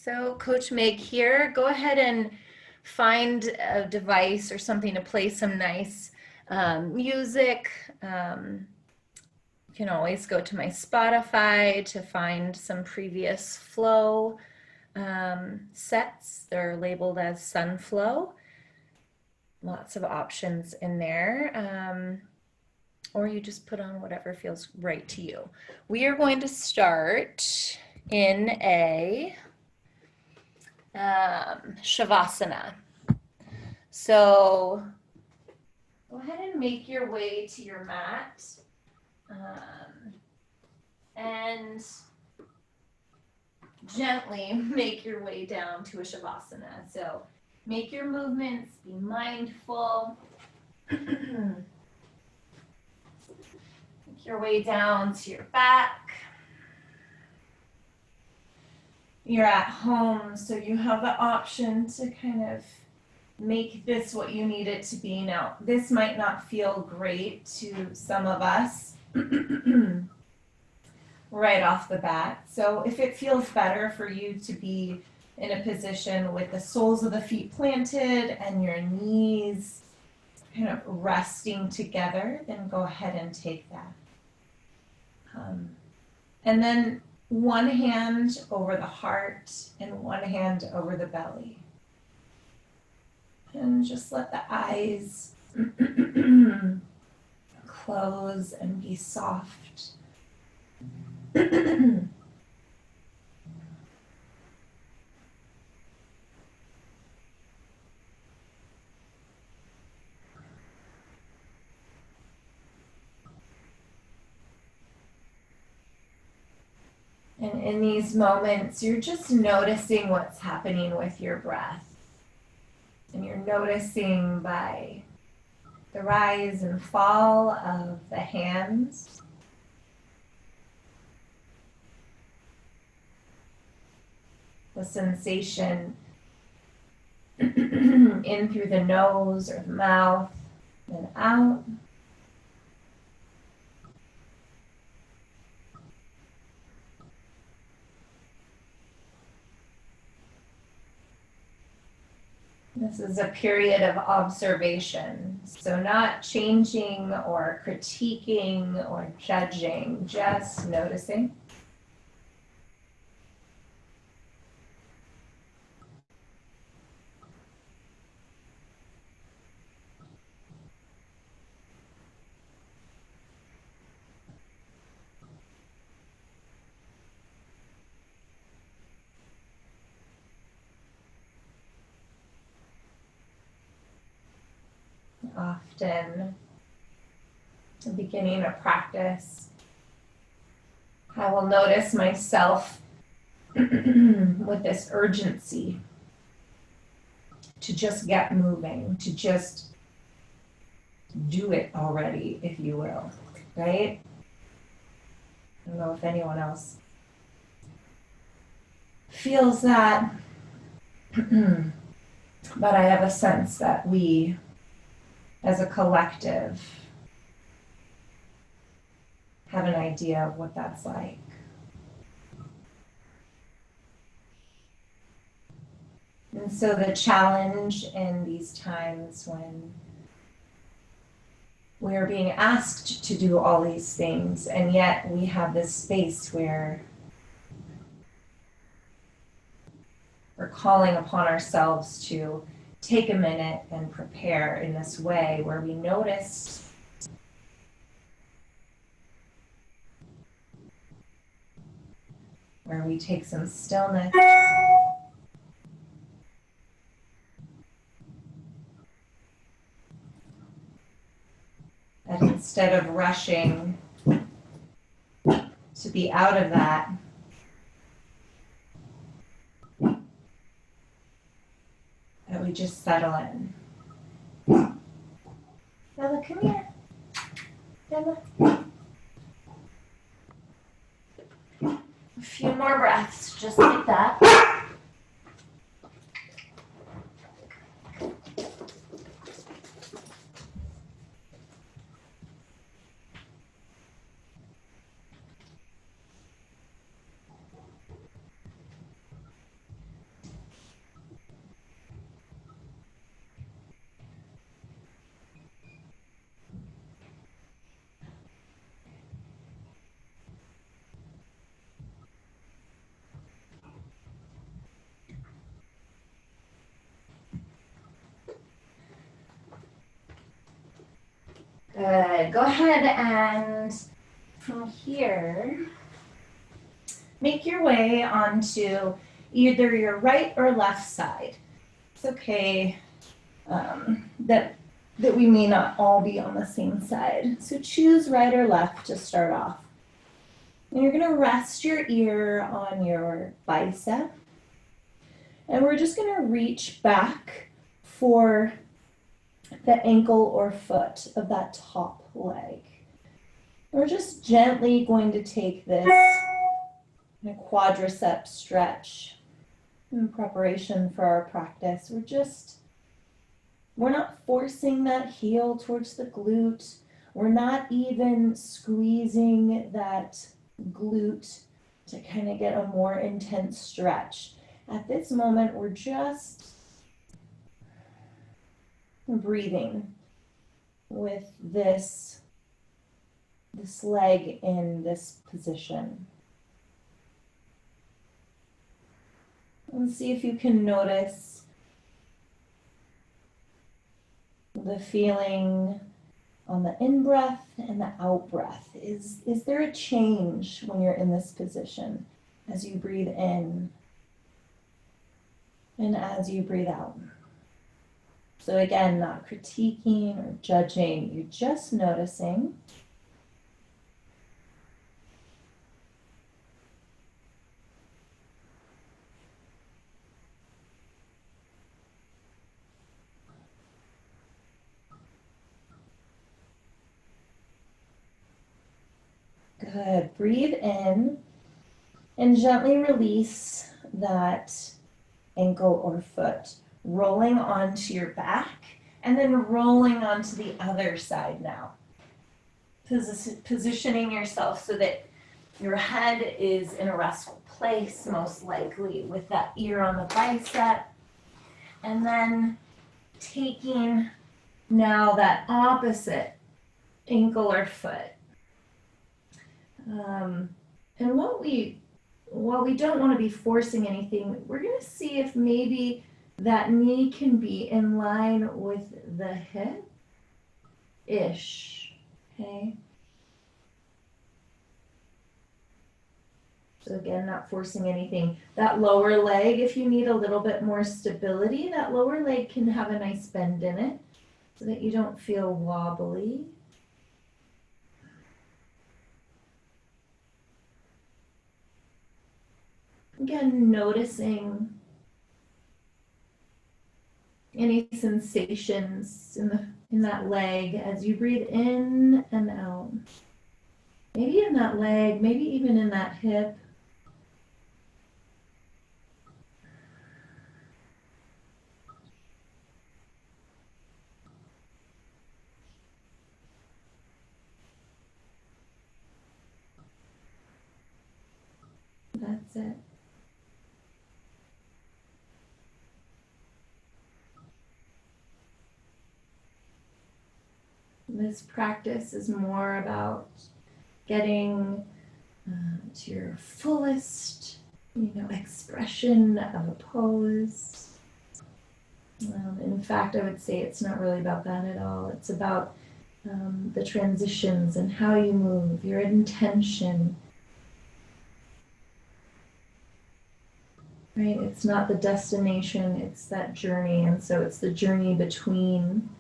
So Coach Meg here. Go ahead and find a device or something to play some nice music. You can always go to my Spotify to find some previous flow sets. They're labeled as Sunflow. Lots of options in there. Or you just put on whatever feels right to you. We are going to start in a Shavasana. So go ahead and make your way to your mat and gently make your way down to a Shavasana. So make your movements, be mindful. Make your way down to your back. You're at home, so you have the option to kind of make this what you need it to be. Now, this might not feel great to some of us right off the bat. So if it feels better for you to be in a position with the soles of the feet planted and your knees kind of resting together, then go ahead and take that. And then one hand over the heart and one hand over the belly. And just let the eyes close and be soft. And in these moments, you're just noticing what's happening with your breath. And you're noticing by the rise and fall of the hands. The sensation in through the nose or the mouth and out. This is a period of observation, so not changing or critiquing or judging, just noticing. Often, at the beginning of practice, I will notice myself with this urgency to just get moving, to just do it already, if you will, right? I don't know if anyone else feels that, but I have a sense that we, as a collective, have an idea of what that's like. And so the challenge in these times when we are being asked to do all these things, and yet we have this space where we're calling upon ourselves to take a minute and prepare in this way where we notice where we take some stillness. And instead of rushing to be out of that, that we just settle in. Bella, come here. Bella. A few more breaths, just like that. Good. Go ahead and from here, make your way onto either your right or left side. It's okay that we may not all be on the same side. So choose right or left to start off. And you're gonna rest your ear on your bicep. And we're just gonna reach back for the ankle or foot of that top leg. We're just gently going to take this quadricep stretch in preparation for our practice. We're not forcing that heel towards the glute. We're not even squeezing that glute to kind of get a more intense stretch. At this moment, we're just breathing with this leg in this position. And see if you can notice the feeling on the in-breath and the out-breath. Is there a change when you're in this position as you breathe in and as you breathe out? So again, not critiquing or judging, you're just noticing. Good. Breathe in and gently release that ankle or foot, rolling onto your back and then rolling onto the other side now. Positioning yourself so that your head is in a restful place, most likely with that ear on the bicep. And then taking now that opposite ankle or foot. And what we don't want to be forcing anything, we're going to see if maybe that knee can be in line with the hip-ish, okay? So again, not forcing anything. That lower leg, if you need a little bit more stability, that lower leg can have a nice bend in it so that you don't feel wobbly. Again, noticing any sensations in that leg as you breathe in and out. Maybe in that leg, maybe even in that hip. That's it. This practice is more about getting to your fullest, expression of a pose. In fact, I would say it's not really about that at all. It's about the transitions and how you move, your intention. Right? It's not the destination, it's that journey. And so it's the journey between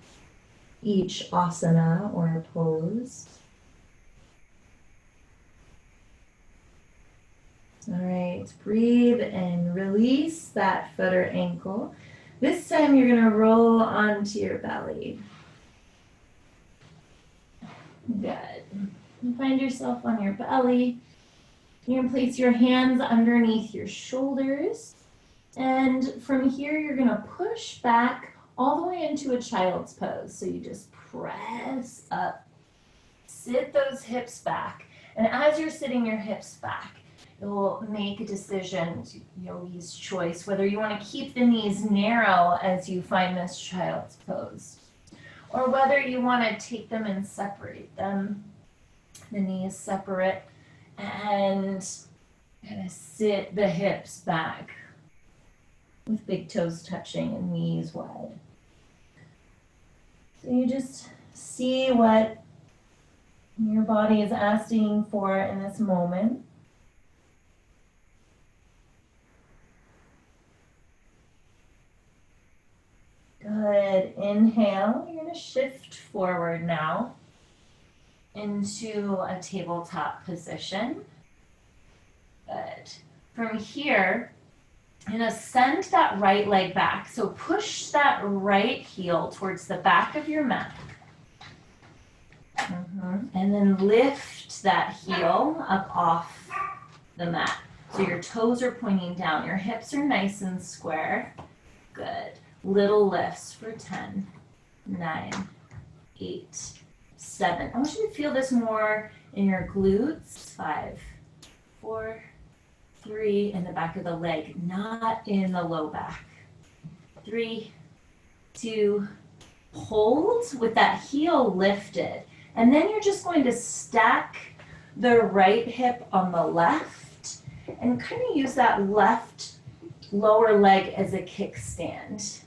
each asana or pose. All right, breathe and release that foot or ankle. This time you're going to roll onto your belly. Good. You find yourself on your belly. You're going to place your hands underneath your shoulders. And from here, you're going to push back all the way into a child's pose. So you just press up, sit those hips back. And as you're sitting your hips back, you'll make a decision, yogi's choice, whether you want to keep the knees narrow as you find this child's pose, or whether you want to take them and separate them, the knees separate, and kind of sit the hips back with big toes touching and knees wide. So you just see what your body is asking for in this moment. Good. Inhale. You're going to shift forward now into a tabletop position. Good. From here, you're going to send that right leg back. So push that right heel towards the back of your mat. And then lift that heel up off the mat. So your toes are pointing down. Your hips are nice and square. Good. Little lifts for 10, 9, 8, 7. I want you to feel this more in your glutes. 5, 4, 3, in the back of the leg, not in the low back. 3, 2, hold with that heel lifted. And then you're just going to stack the right hip on the left and kind of use that left lower leg as a kickstand.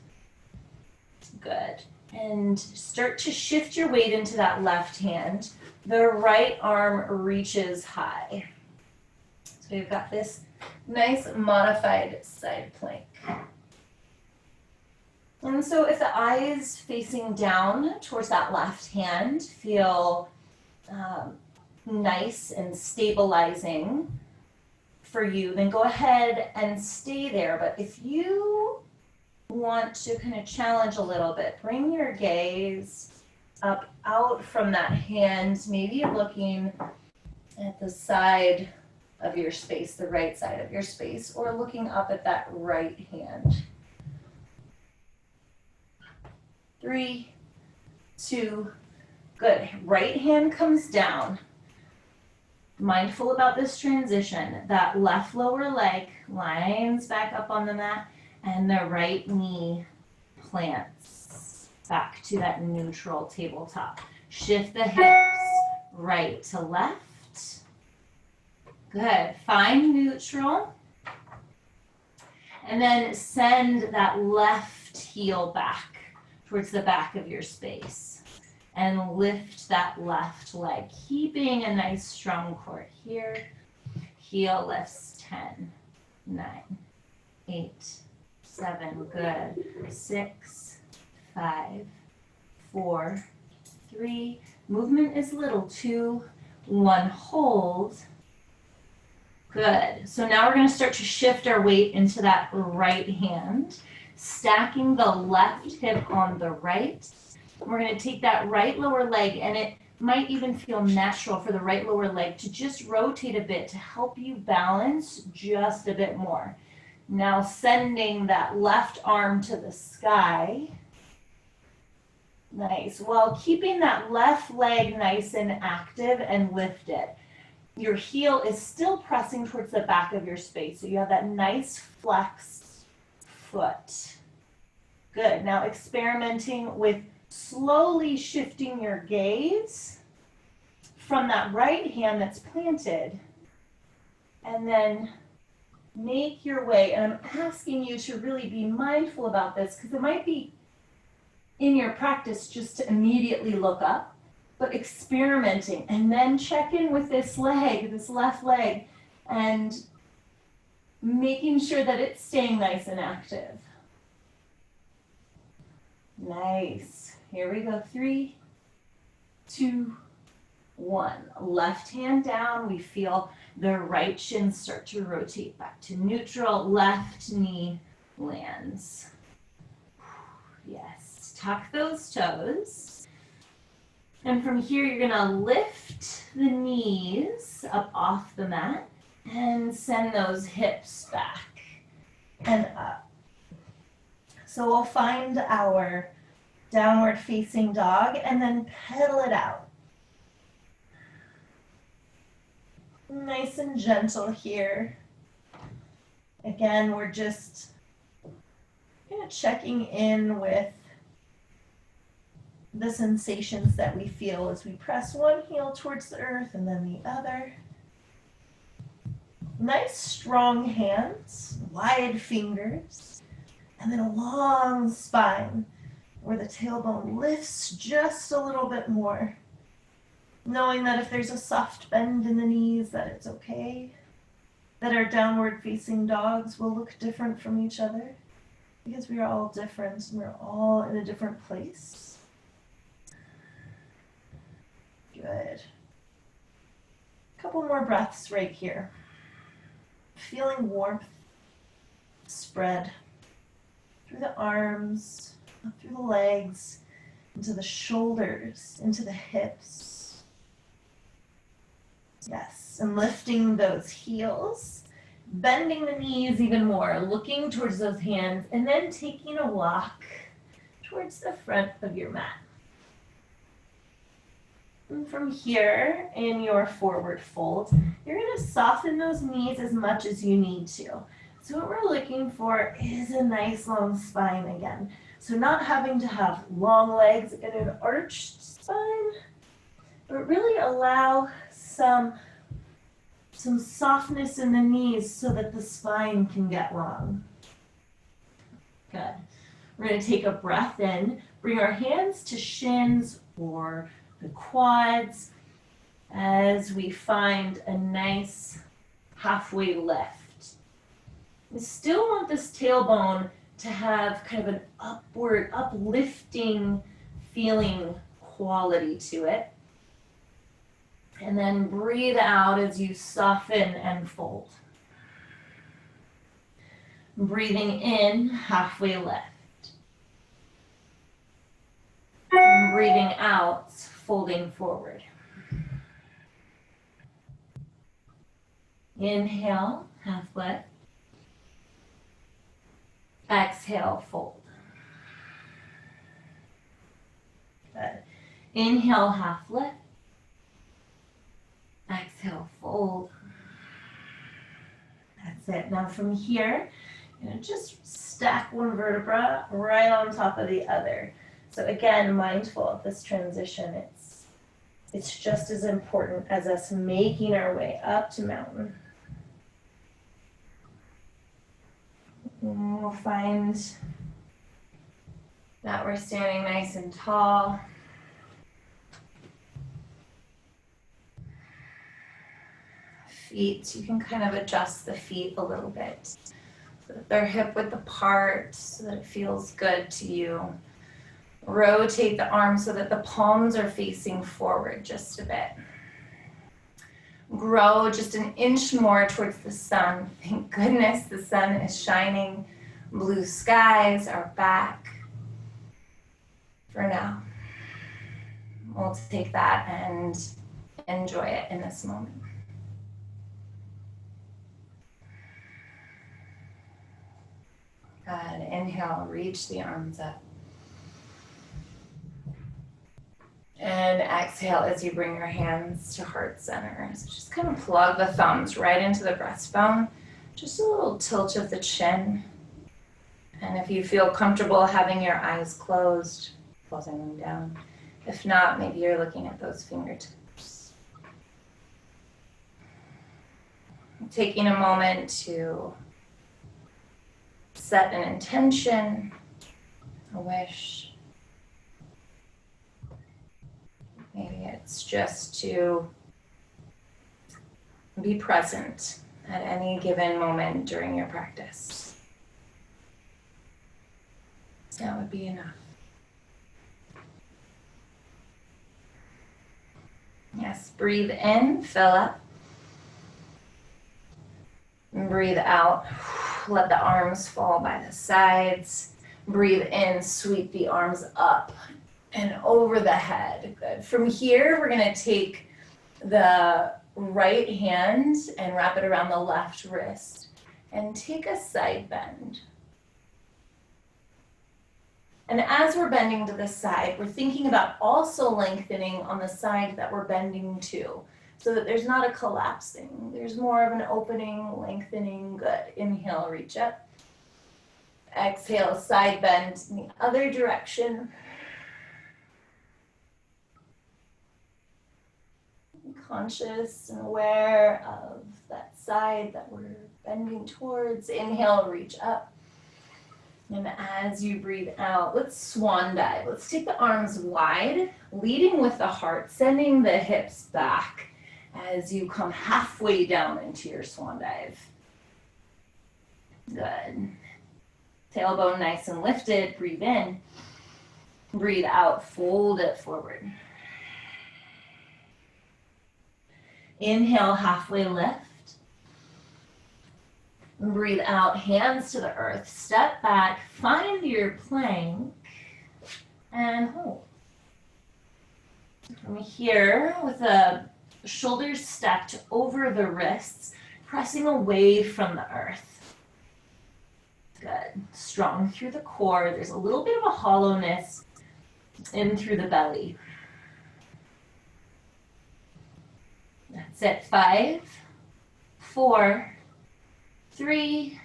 Good. And start to shift your weight into that left hand. The right arm reaches high. So you've got this nice modified side plank. And so if the eyes facing down towards that left hand feel nice and stabilizing for you, then go ahead and stay there. But if you want to kind of challenge a little bit, bring your gaze up out from that hand, maybe looking at the side of your space, the right side of your space, or looking up at that right hand. 3, 2, good. Right hand comes down. Mindful about this transition. That left lower leg lines back up on the mat, and the right knee plants back to that neutral tabletop. Shift the hips right to left. Good. Find neutral. And then send that left heel back towards the back of your space. And lift that left leg, keeping a nice strong core here. Heel lifts 10, 9, 8, 7, good. 6, 5, 4, 3. Movement is little. 2, 1. Hold. Good. So now we're going to start to shift our weight into that right hand, stacking the left hip on the right. We're going to take that right lower leg, and it might even feel natural for the right lower leg to just rotate a bit to help you balance just a bit more. Now sending that left arm to the sky. Nice. While keeping that left leg nice and active and lifted. Your heel is still pressing towards the back of your space. So you have that nice flexed foot. Good. Now experimenting with slowly shifting your gaze from that right hand that's planted, and then make your way. And I'm asking you to really be mindful about this, because it might be in your practice just to immediately look up, but experimenting and then check in with this leg, this left leg, and making sure that it's staying nice and active. Nice. Here we go. 3, 2, 1. Left hand down. We feel the right shin start to rotate back to neutral. Left knee lands. Yes. Tuck those toes. And from here, you're going to lift the knees up off the mat and send those hips back and up. So we'll find our downward facing dog and then pedal it out. Nice and gentle here. Again, we're just kind of checking in with the sensations that we feel as we press one heel towards the earth and then the other. Nice strong hands, wide fingers, and then a long spine where the tailbone lifts just a little bit more. Knowing that if there's a soft bend in the knees, that it's okay. That our downward facing dogs will look different from each other because we are all different and we're all in a different place. Good. A couple more breaths right here. Feeling warmth spread through the arms, up through the legs, into the shoulders, into the hips. Yes, and lifting those heels, bending the knees even more, looking towards those hands, and then taking a walk towards the front of your mat. And from here, in your forward fold, you're going to soften those knees as much as you need to. So what we're looking for is a nice long spine again. So not having to have long legs and an arched spine, but really allow some softness in the knees so that the spine can get long. Good. We're going to take a breath in, bring our hands to shins or the quads as we find a nice halfway lift. We still want this tailbone to have kind of an upward, uplifting feeling quality to it. And then breathe out as you soften and fold. Breathing in, halfway lift. And breathing out, folding forward. Inhale, half lift. Exhale, fold. Good. Inhale, half lift. Exhale, fold. That's it. Now from here, just stack one vertebra right on top of the other. So again, mindful of this transition. It's just as important as us making our way up to mountain. And we'll find that we're standing nice and tall. Feet, you can kind of adjust the feet a little bit so that they're hip width apart so that it feels good to you. Rotate the arms so that the palms are facing forward just a bit. Grow just an inch more towards the sun. Thank goodness the sun is shining. Blue skies are back for now. We'll take that and enjoy it in this moment. Good. Inhale, reach the arms up. And exhale as you bring your hands to heart center. So just kind of plug the thumbs right into the breastbone. Just a little tilt of the chin. And if you feel comfortable having your eyes closed, closing them down. If not, maybe you're looking at those fingertips. Taking a moment to set an intention, a wish. Maybe it's just to be present at any given moment during your practice. That would be enough. Yes, breathe in, fill up. And breathe out. Let the arms fall by the sides. Breathe in, sweep the arms up and over the head. Good. From here, we're going to take the right hand and wrap it around the left wrist and take a side bend. And as we're bending to the side, we're thinking about also lengthening on the side that we're bending to, so that there's not a collapsing. There's more of an opening, lengthening. Good. Inhale, reach up. Exhale, side bend in the other direction. Conscious and aware of that side that we're bending towards. Inhale, reach up. And as you breathe out, let's swan dive. Let's take the arms wide, leading with the heart, sending the hips back as you come halfway down into your swan dive. Good. Tailbone nice and lifted. Breathe in. Breathe out. Fold it forward. Inhale, halfway lift. Breathe out, hands to the earth. Step back, find your plank, and hold. From here, with the shoulders stacked over the wrists, pressing away from the earth. Good. Strong through the core. There's a little bit of a hollowness in through the belly. That's it. 5, 4, 3,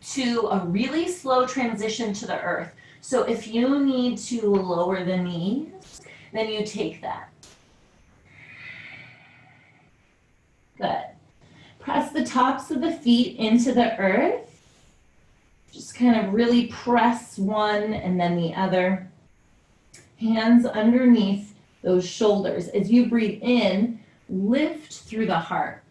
2, a really slow transition to the earth. So if you need to lower the knees, then you take that. Good. Press the tops of the feet into the earth. Just kind of really press one and then the other. Hands underneath those shoulders. As you breathe in, lift through the heart.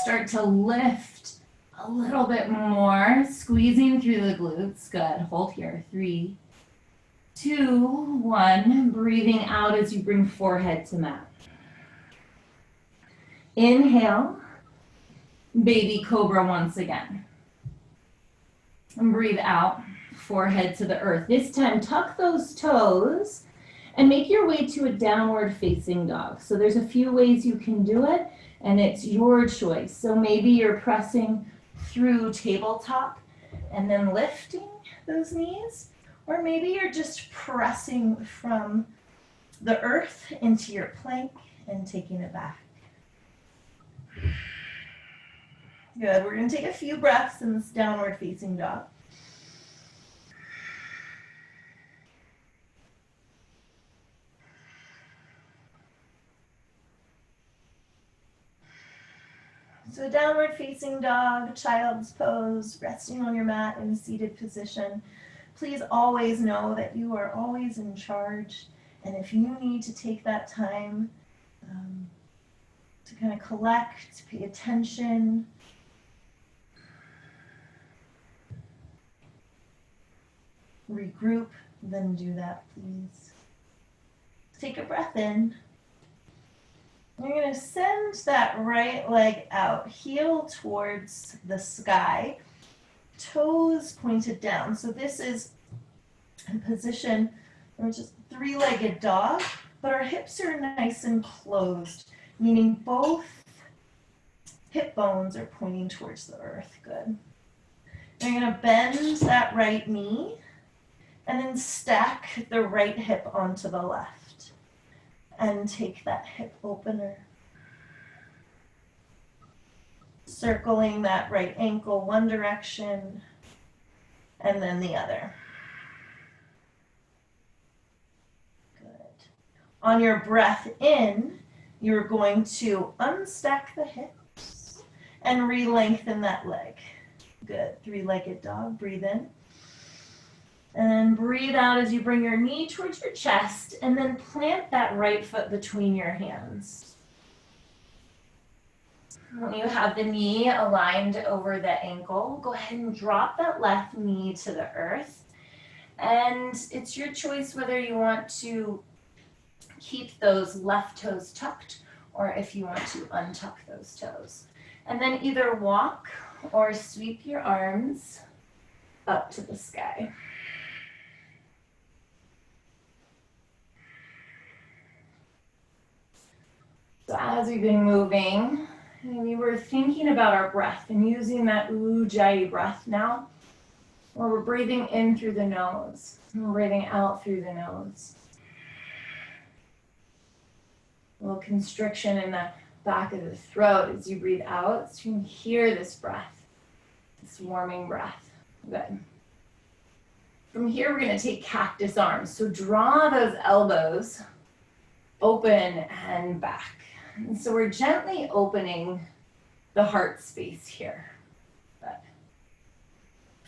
Start to lift a little bit more, squeezing through the glutes. Good. Hold here. 3, 2, 1. Breathing out as you bring forehead to mat. Inhale, baby cobra once again. And breathe out, forehead to the earth. This time, tuck those toes and make your way to a downward facing dog. So there's a few ways you can do it, and it's your choice. So maybe you're pressing through tabletop and then lifting those knees, or maybe you're just pressing from the earth into your plank and taking it back. Good. We're going to take a few breaths in this downward facing dog. So downward facing dog, child's pose, resting on your mat in a seated position. Please always know that you are always in charge. And if you need to take that time to kind of collect, pay attention, regroup, then do that, please. Take a breath in. You're going to send that right leg out, heel towards the sky, toes pointed down. So this is a position where it's just three-legged dog, but our hips are nice and closed, meaning both hip bones are pointing towards the earth. Good. You're going to bend that right knee and then stack the right hip onto the left. And take that hip opener. Circling that right ankle one direction and then the other. Good. On your breath in, you're going to unstack the hips and re-lengthen that leg. Good. Three-legged dog. Breathe in. And breathe out as you bring your knee towards your chest and then plant that right foot between your hands. When you have the knee aligned over the ankle, go ahead and drop that left knee to the earth. And it's your choice whether you want to keep those left toes tucked or if you want to untuck those toes. And then either walk or sweep your arms up to the sky. So as we've been moving, and we were thinking about our breath and using that Ujjayi breath now, where we're breathing in through the nose and we're breathing out through the nose. A little constriction in the back of the throat as you breathe out, so you can hear this breath, this warming breath. Good. From here, we're going to take cactus arms. So draw those elbows open and back. And so we're gently opening the heart space here. Good.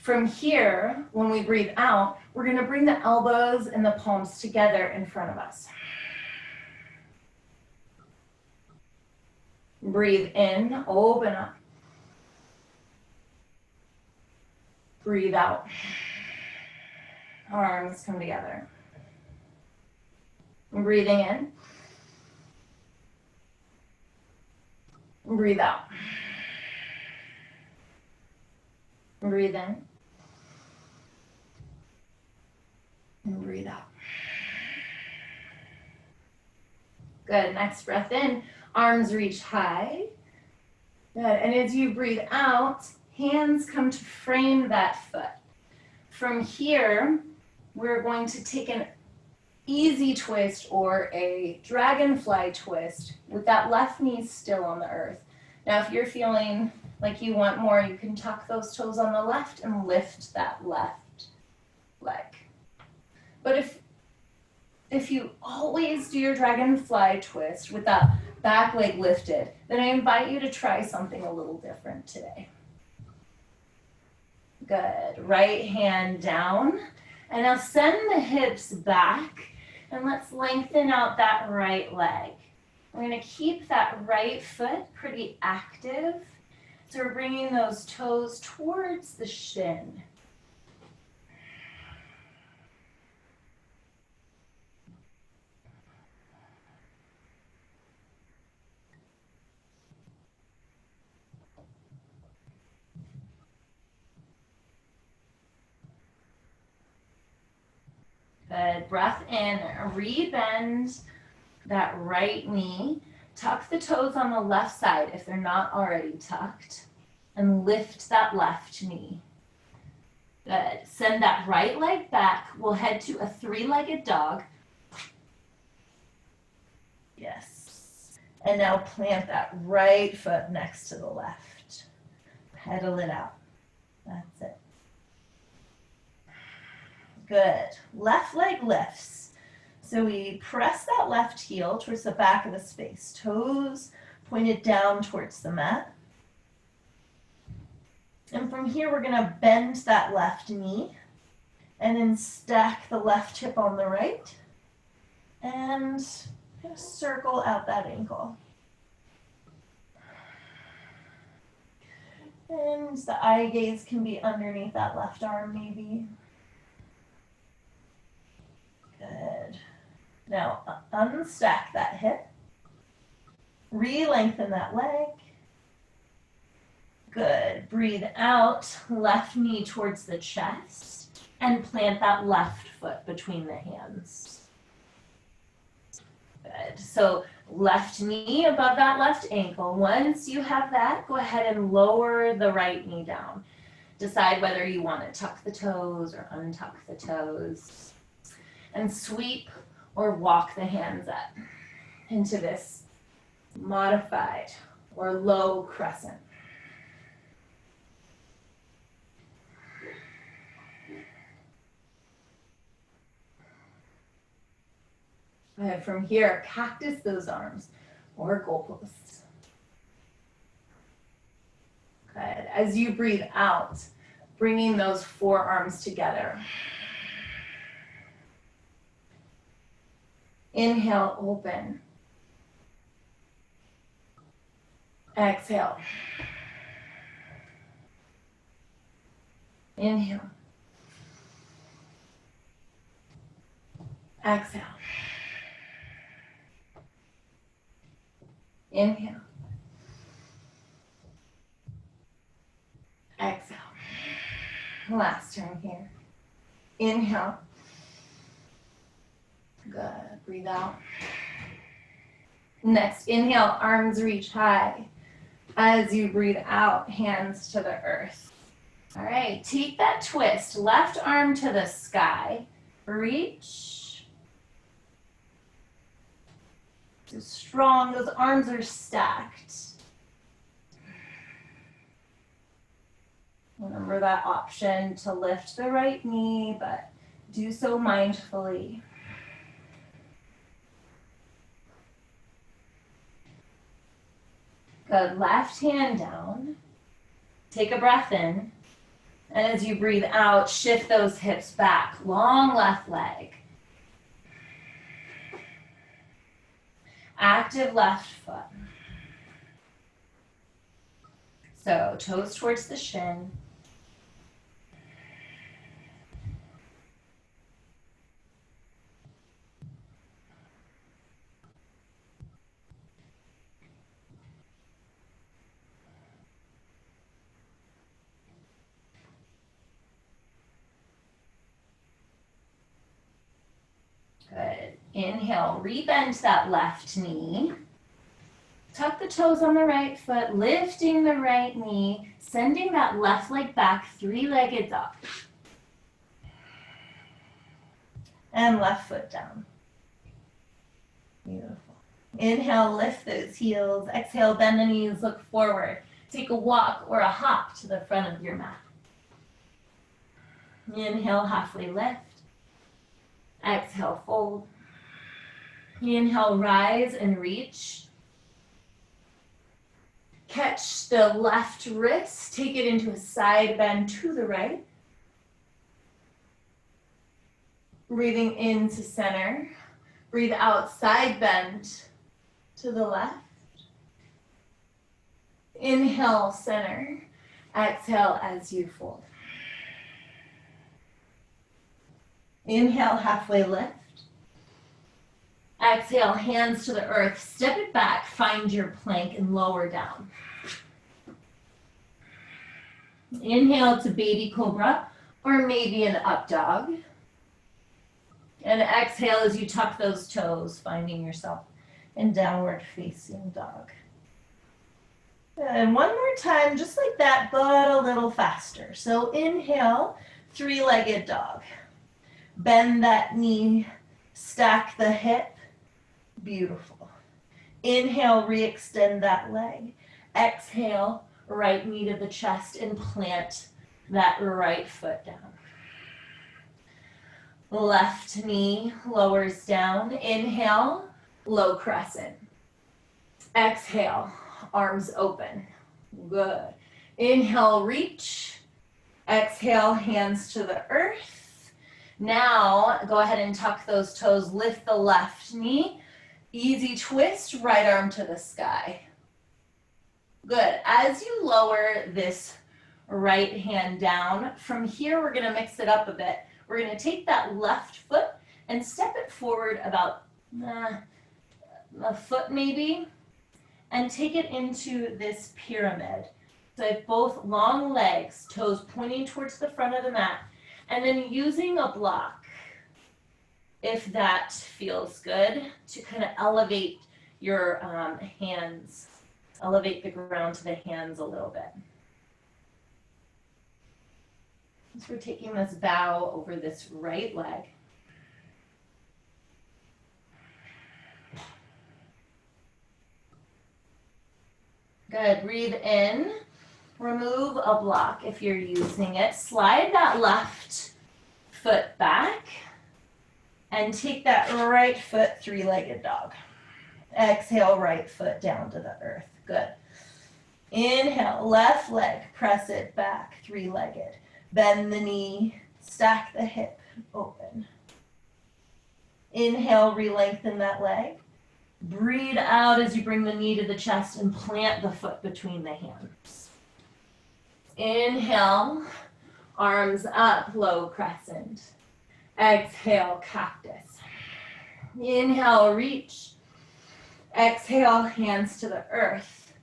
From here, when we breathe out, we're gonna bring the elbows and the palms together in front of us. Breathe in, open up. Breathe out. Arms come together. Breathing in. Breathe out. Breathe in. And breathe out. Good. Next breath in. Arms reach high. Good. And as you breathe out, hands come to frame that foot. From here, we're going to take an easy twist or a dragonfly twist with that left knee still on the earth. Now, if you're feeling like you want more, you can tuck those toes on the left and lift that left leg. But if you always do your dragonfly twist with that back leg lifted, then I invite you to try something a little different today. Good. Right hand down. And now send the hips back and let's lengthen out that right leg. We're going to keep that right foot pretty active. So we're bringing those toes towards the shin. Good. Breath in. Rebend that right knee. Tuck the toes on the left side if they're not already tucked. And lift that left knee. Good. Send that right leg back. We'll head to a three-legged dog. Yes. And now plant that right foot next to the left. Pedal it out. That's it. Good. Left leg lifts. So we press that left heel towards the back of the space. Toes pointed down towards the mat. And from here, we're going to bend that left knee and then stack the left hip on the right and circle out that ankle. And the eye gaze can be underneath that left arm maybe. Good. Now unstack that hip. Re-lengthen that leg. Good. Breathe out, left knee towards the chest, and plant that left foot between the hands. Good. So left knee above that left ankle. Once you have that, go ahead and lower the right knee down. Decide whether you want to tuck the toes or untuck the toes. And sweep or walk the hands up into this modified or low crescent. And from here, cactus those arms or goalposts. Good. As you breathe out, bringing those forearms together. Inhale, open. Exhale. Inhale. Exhale. Inhale. Exhale. Last turn here. Inhale. Good. Breathe out. Next, inhale, arms reach high. As you breathe out, hands to the earth. All right, take that twist. Left arm to the sky. Reach. Strong, those arms are stacked. Remember that option to lift the right knee, but do so mindfully. Good, left hand down. Take a breath in. And as you breathe out, shift those hips back. Long left leg. Active left foot. So toes towards the shin. Good. Inhale, rebend that left knee. Tuck the toes on the right foot, lifting the right knee, sending that left leg back, three-legged dog. And left foot down. Beautiful. Inhale, lift those heels. Exhale, bend the knees, look forward. Take a walk or a hop to the front of your mat. Inhale, halfway lift. Exhale, fold. Inhale, rise and reach. Catch the left wrist, take it into a side bend to the right. Breathing into center. Breathe out, side bend to the left. Inhale, center. Exhale as you fold. Inhale, halfway lift. Exhale, hands to the earth. Step it back, find your plank and lower down. Inhale to baby cobra or maybe an up dog. And exhale as you tuck those toes, finding yourself in downward facing dog. And one more time, just like that, but a little faster. So inhale, three-legged dog. Bend that knee, stack the hip. Beautiful. Inhale, re-extend that leg. Exhale, right knee to the chest and plant that right foot down. Left knee lowers down. Inhale, low crescent. Exhale, arms open. Good. Inhale, reach. Exhale, hands to the earth. Now, go ahead and tuck those toes. Lift the left knee. Easy twist, right arm to the sky. Good. As you lower this right hand down, from here we're going to mix it up a bit. We're going to take that left foot and step it forward about a foot maybe, and take it into this pyramid. So I have both long legs, toes pointing towards the front of the mat, and then using a block, if that feels good, to kind of elevate your hands, elevate the ground to the hands a little bit. So we're taking this bow over this right leg. Good, breathe in. Remove a block if you're using it. Slide that left foot back and take that right foot, three-legged dog. Exhale, right foot down to the earth. Good. Inhale, left leg, press it back, three-legged. Bend the knee, stack the hip, open. Inhale, re-lengthen that leg. Breathe out as you bring the knee to the chest and plant the foot between the hands. Inhale, arms up, low crescent. Exhale, cactus. Inhale, reach. Exhale, hands to the earth.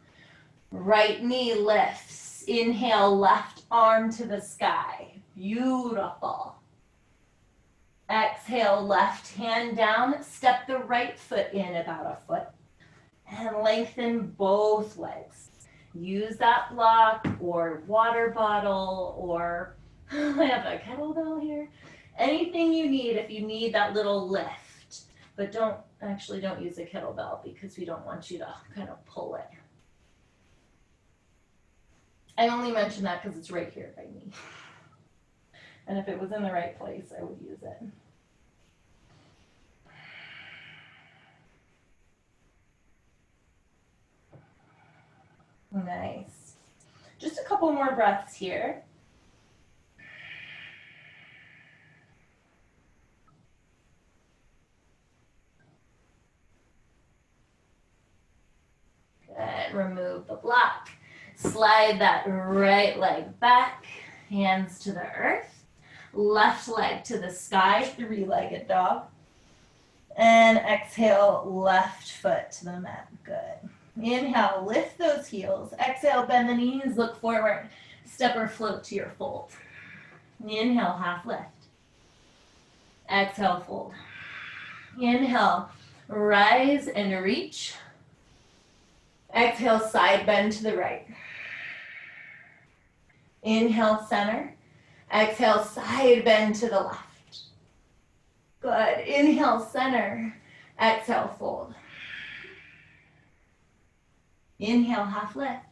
Right knee lifts. Inhale, left arm to the sky. Beautiful. Exhale, left hand down. Step the right foot in about a foot. And lengthen both legs. Use that block or water bottle or I have a kettlebell here. Anything you need if you need that little lift. But don't use a kettlebell because we don't want you to kind of pull it. I only mention that because it's right here by me. And if it was in the right place, I would use it. Nice. Just a couple more breaths here. remove the block. Slide that right leg back, hands to the earth, left leg to the sky, three-legged dog. And exhale, left foot to the mat. Good. Inhale, lift those heels. Exhale, bend the knees, look forward. Step or float to your fold. Inhale, half lift. Exhale, fold. Inhale, rise and reach. Exhale, side bend to the right. Inhale, center. Exhale, side bend to the left. Good. Inhale, center. Exhale, fold. Inhale, half lift.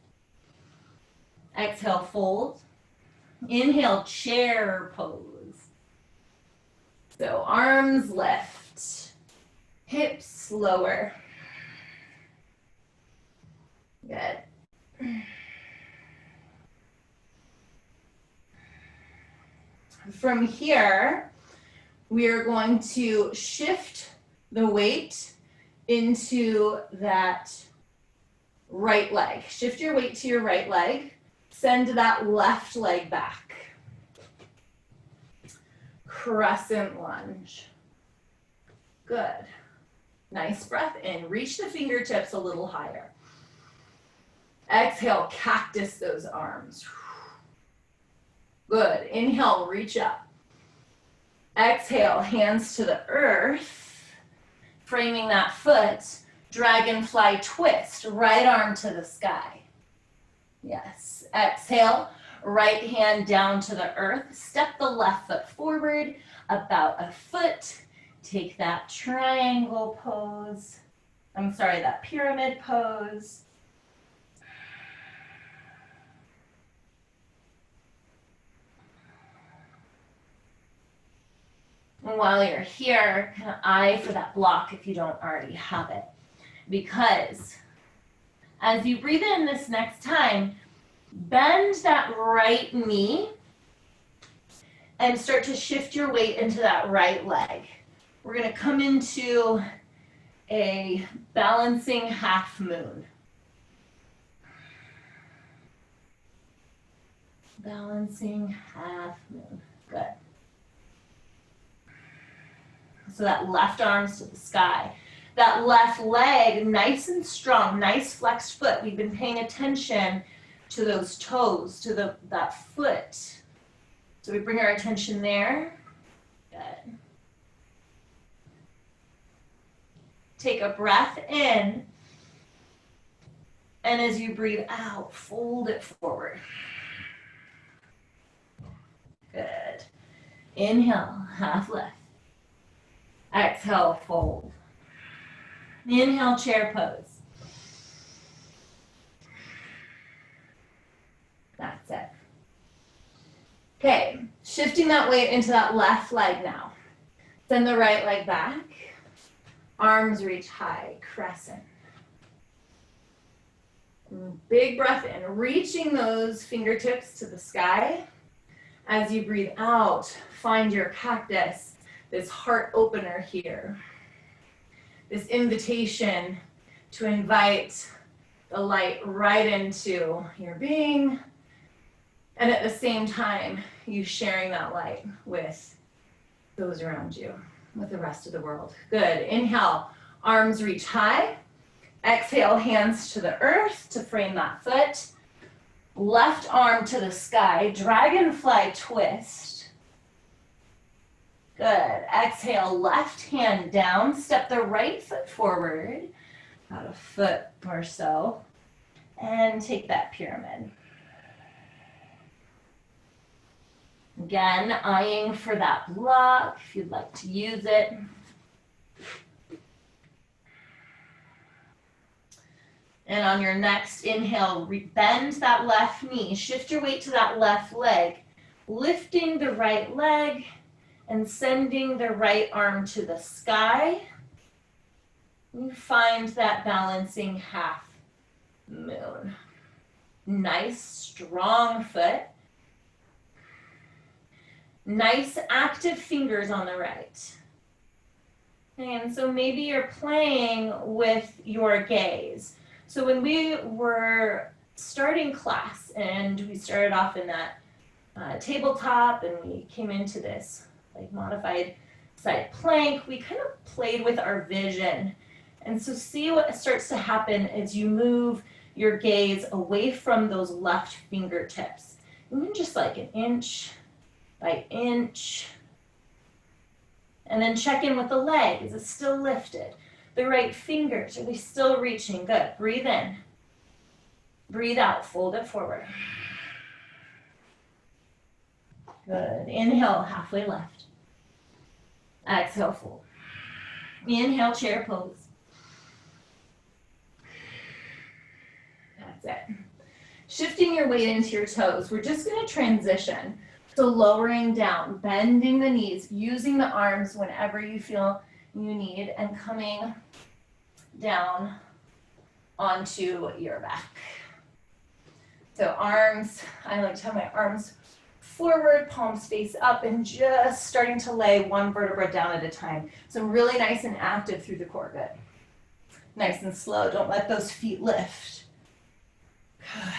Exhale, fold. Inhale, chair pose. So arms lift, hips lower. Good. From here, we are going to shift the weight into that right leg. Shift your weight to your right leg. Send that left leg back. Crescent lunge. Good. Nice breath in. Reach the fingertips a little higher. Exhale, cactus those arms. Good. Inhale, reach up. Exhale, hands to the earth. Framing that foot. Dragonfly twist. Right arm to the sky. Yes. Exhale, right hand down to the earth. Step the left foot forward about a foot. Take that triangle pose. That pyramid pose. And while you're here, kind of eye for that block if you don't already have it. Because as you breathe in this next time, bend that right knee and start to shift your weight into that right leg. We're going to come into a balancing half moon. Balancing half moon. Good. So that left arm's to the sky. That left leg, nice and strong, nice flexed foot. We've been paying attention to those toes, to that foot. So we bring our attention there. Good. Take a breath in. And as you breathe out, fold it forward. Good. Inhale, half lift. Exhale, fold. Inhale, chair pose. That's it. Okay, shifting that weight into that left leg now. Send the right leg back. Arms reach high, crescent. Big breath in, reaching those fingertips to the sky. As you breathe out, find your cactus. This heart opener here, this invitation to invite the light right into your being, and at the same time, you sharing that light with those around you, with the rest of the world. Good. Inhale, arms reach high. Exhale, hands to the earth to frame that foot. Left arm to the sky, dragonfly twist. Good. Exhale, left hand down. Step the right foot forward, about a foot or so, and take that pyramid. Again, eyeing for that block if you'd like to use it. And on your next inhale, bend that left knee. Shift your weight to that left leg, lifting the right leg and sending the right arm to the sky. You find that balancing half moon. Nice, strong foot. Nice, active fingers on the right. And so maybe you're playing with your gaze. So when we were starting class and we started off in that tabletop and we came into this like modified side plank, we kind of played with our vision. And so see what starts to happen as you move your gaze away from those left fingertips. Even just like an inch by inch. And then check in with the leg. Is it still lifted? The right fingers, are they still reaching? Good. Breathe in. Breathe out. Fold it forward. Good. Inhale, halfway left. Exhale, fold. Inhale, chair pose. That's it. Shifting your weight into your toes, we're just going to transition. So lowering down, bending the knees, using the arms whenever you feel you need, and coming down onto your back. So arms, I like to have my arms forward, palms face up, and just starting to lay one vertebra down at a time. So really nice and active through the core. Good. Nice and slow. Don't let those feet lift. Good.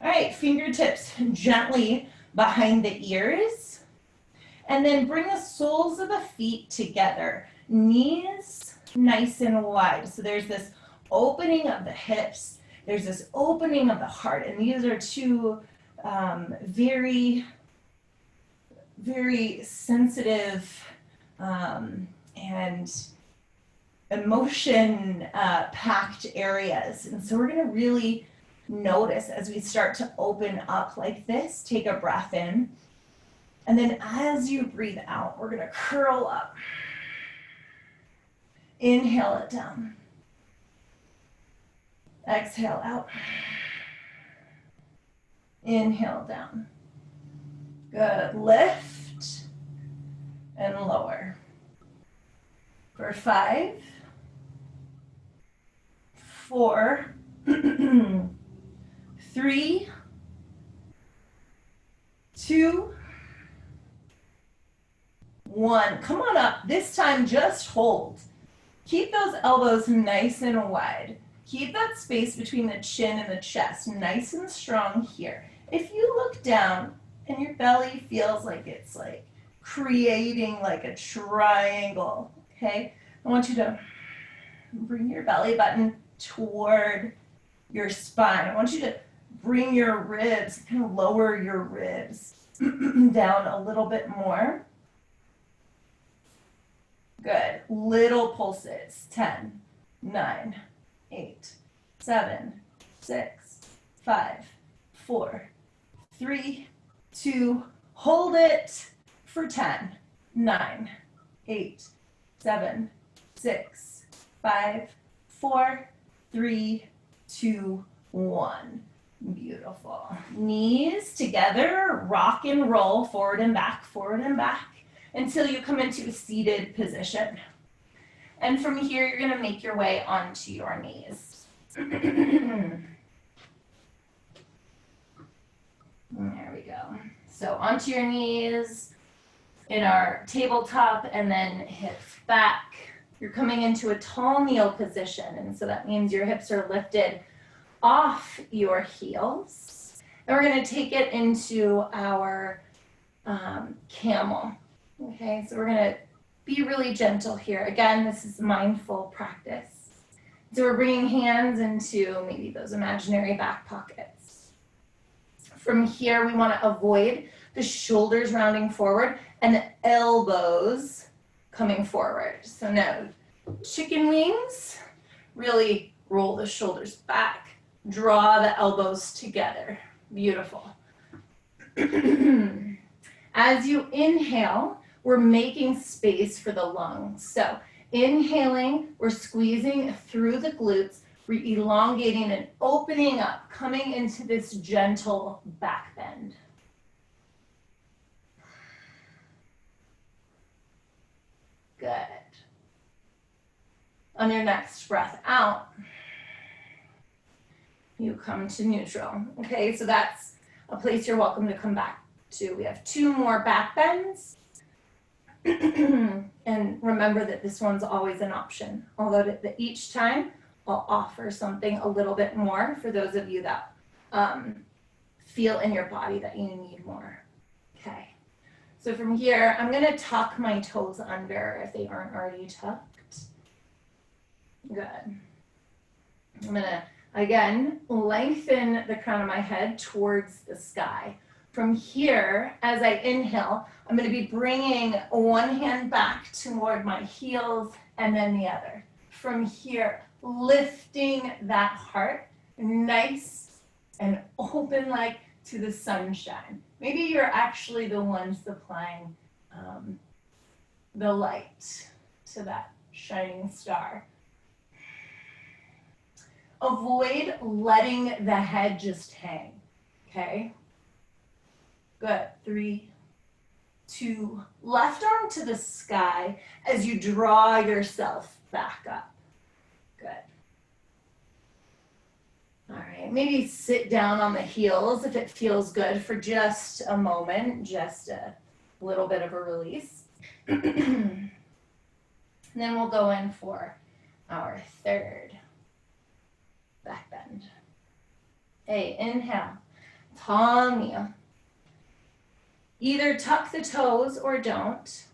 All right, fingertips gently behind the ears. And then bring the soles of the feet together. Knees nice and wide. So there's this opening of the hips. There's this opening of the heart. And these are two very, very sensitive and emotion packed areas. And so we're going to really notice as we start to open up like this. Take a breath in. And then as you breathe out, we're going to curl up. Inhale it down. Exhale out. Inhale down. Good. Lift and lower. For 5, 4, 3, 2, 1. Come on up. This time just hold. Keep those elbows nice and wide. Keep that space between the chin and the chest nice and strong here. If you look down and your belly feels like it's like creating like a triangle, okay? I want you to bring your belly button toward your spine. I want you to bring your ribs, kind of lower your ribs down a little bit more. Good. Little pulses. 10, 9, 8, 7, 6, 5, 4, 3, 2, hold it for 10, 9, 8, 7, 6, 5, 4, 3, 2, 1. Beautiful. Knees together, rock and roll, forward and back, until you come into a seated position. And from here, you're going to make your way onto your knees. There we go. So onto your knees in our tabletop and then hips back. You're coming into a tall kneel position. And so that means your hips are lifted off your heels. And we're going to take it into our camel. Okay, so we're going to be really gentle here. Again, this is mindful practice. So we're bringing hands into maybe those imaginary back pockets. From here, we want to avoid the shoulders rounding forward and the elbows coming forward. So no chicken wings, really roll the shoulders back, draw the elbows together. Beautiful. As you inhale, we're making space for the lungs. So inhaling, we're squeezing through the glutes, we're elongating and opening up, coming into this gentle back bend. Good. On your next breath out, you come to neutral. Okay, so that's a place you're welcome to come back to. We have 2 more back bends. And remember that this one's always an option, although each time I'll offer something a little bit more for those of you that feel in your body that you need more. Okay. So from here, I'm gonna tuck my toes under if they aren't already tucked. Good. I'm gonna, again, lengthen the crown of my head towards the sky. From here, as I inhale, I'm gonna be bringing one hand back toward my heels and then the other. From here, lifting that heart nice and open like to the sunshine. Maybe you're actually the one supplying the light to that shining star. Avoid letting the head just hang, okay? Good, 3, 2, left arm to the sky as you draw yourself back up. Good. All right, maybe sit down on the heels if it feels good for just a moment, just a little bit of a release. And then we'll go in for our third back bend. Okay, inhale, Tanya. Either tuck the toes or don't,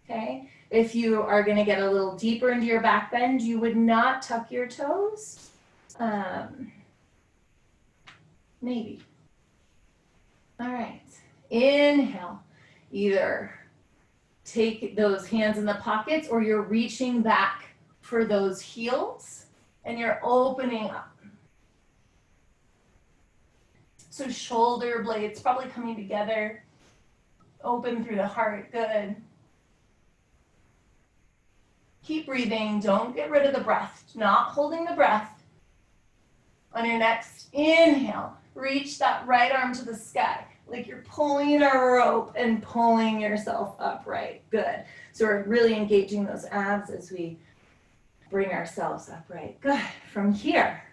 okay? If you are gonna get a little deeper into your back bend, you would not tuck your toes. Maybe. All right, inhale. Either take those hands in the pockets or you're reaching back for those heels and you're opening up. So shoulder blades probably coming together. Open through the heart, good. Keep breathing, don't get rid of the breath, not holding the breath. On your next inhale, reach that right arm to the sky, like you're pulling a rope and pulling yourself upright, good. So we're really engaging those abs as we bring ourselves upright, good. From here,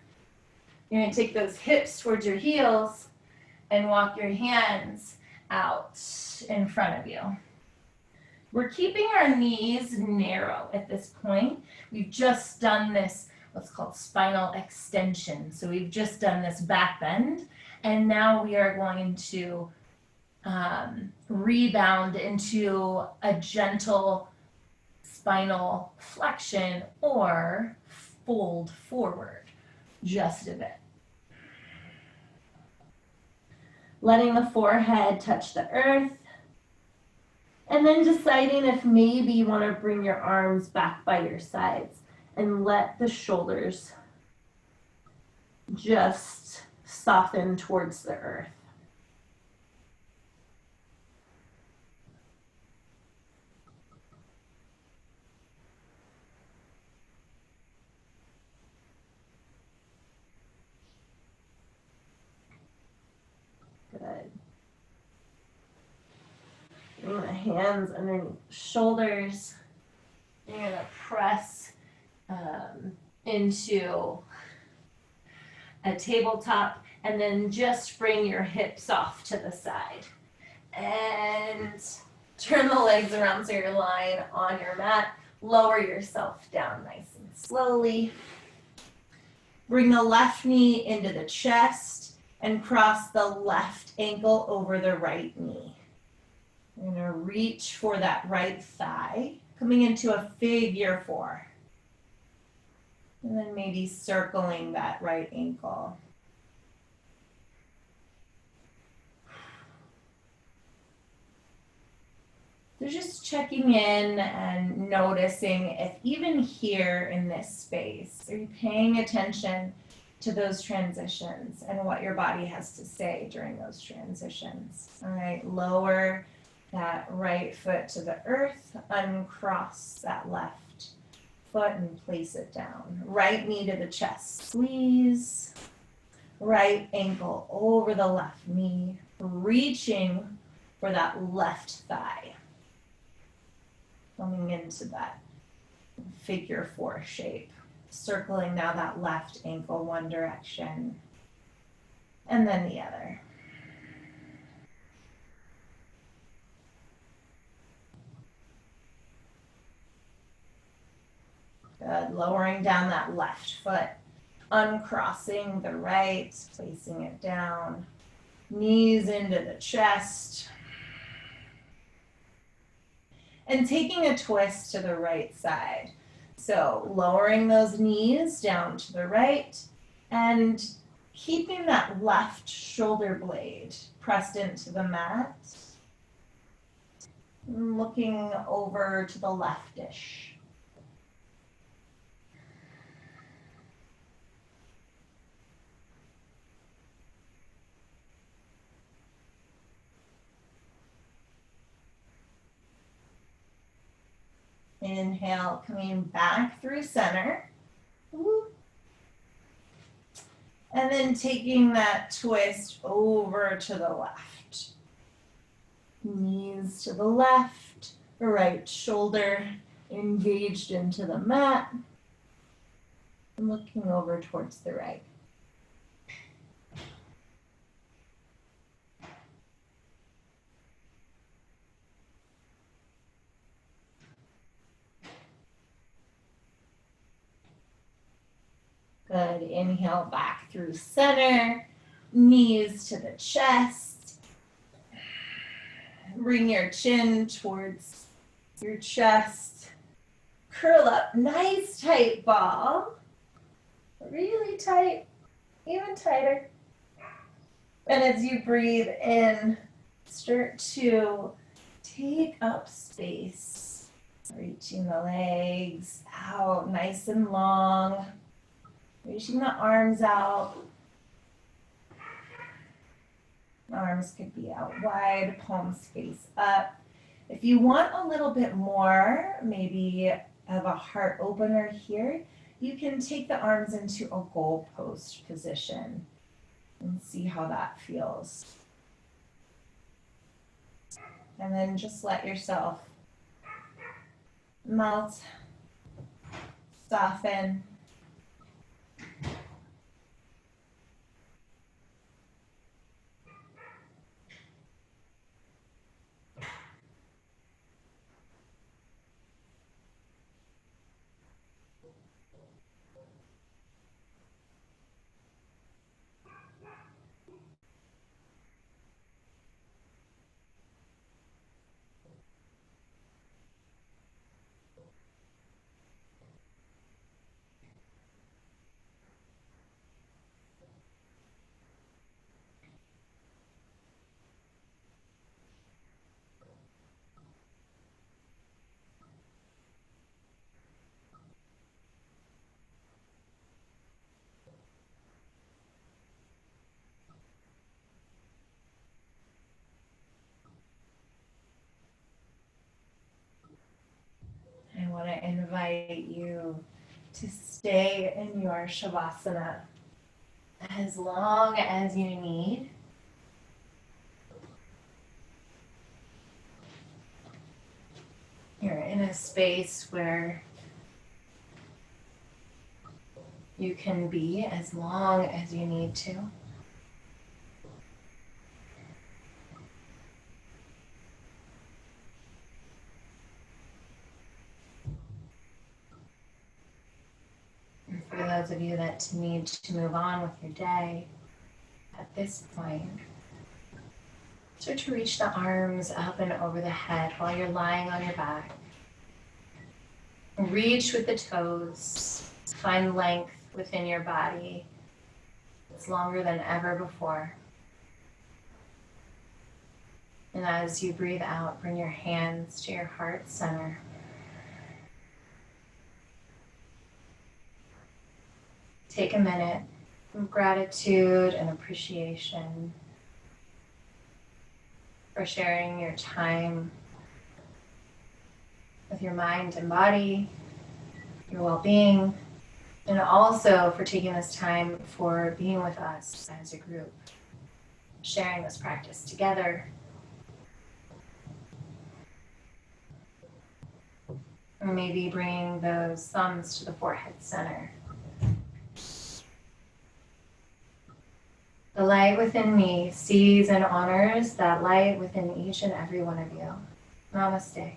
you're gonna take those hips towards your heels and walk your hands out in front of you. We're keeping our knees narrow at this point. We've just done this, what's called spinal extension. So we've just done this back bend, and now we are going to rebound into a gentle spinal flexion or fold forward just a bit. Letting the forehead touch the earth. And then deciding if maybe you want to bring your arms back by your sides and let the shoulders just soften towards the earth. Good. Bring the hands underneath the shoulders. You're going to press into a tabletop and then just bring your hips off to the side. And turn the legs around so you're lying on your mat. Lower yourself down nice and slowly. Bring the left knee into the chest and cross the left ankle over the right knee. You're going to reach for that right thigh, coming into a figure 4. And then maybe circling that right ankle. So just checking in and noticing if even here in this space, are you paying attention to those transitions and what your body has to say during those transitions? All right, lower that right foot to the earth, uncross that left foot and place it down. Right knee to the chest, squeeze. Right ankle over the left knee, reaching for that left thigh. Coming into that figure 4 shape. Circling now that left ankle one direction and then the other. Good, lowering down that left foot Uncrossing the right, placing it down, knees into the chest. And taking a twist to the right side. So lowering those knees down to the right and keeping that left shoulder blade pressed into the mat. Looking over to the leftish. Inhale, coming back through center. And then taking that twist over to the left. Knees to the left, right shoulder engaged into the mat. And looking over towards the right. Good. Inhale back through center. Knees to the chest. Bring your chin towards your chest. Curl up. Nice tight ball. Really tight. Even tighter. And as you breathe in, start to take up space. Reaching the legs out nice and long. Reaching the arms out. Arms could be out wide, palms face up. If you want a little bit more, maybe of a heart opener here, you can take the arms into a goalpost position and see how that feels. And then just let yourself melt, soften. I want to invite you to stay in your Shavasana as long as you need. You're in a space where you can be as long as you need to. And for those of you that need to move on with your day, at this point, start to reach the arms up and over the head while you're lying on your back. Reach with the toes. Find length within your body. It's longer than ever before. And as you breathe out, bring your hands to your heart center. Take a minute of gratitude and appreciation for sharing your time with your mind and body, your well-being, and also for taking this time for being with us as a group, sharing this practice together. Or maybe bringing those thumbs to the forehead center. The light within me sees and honors that light within each and every one of you. Namaste.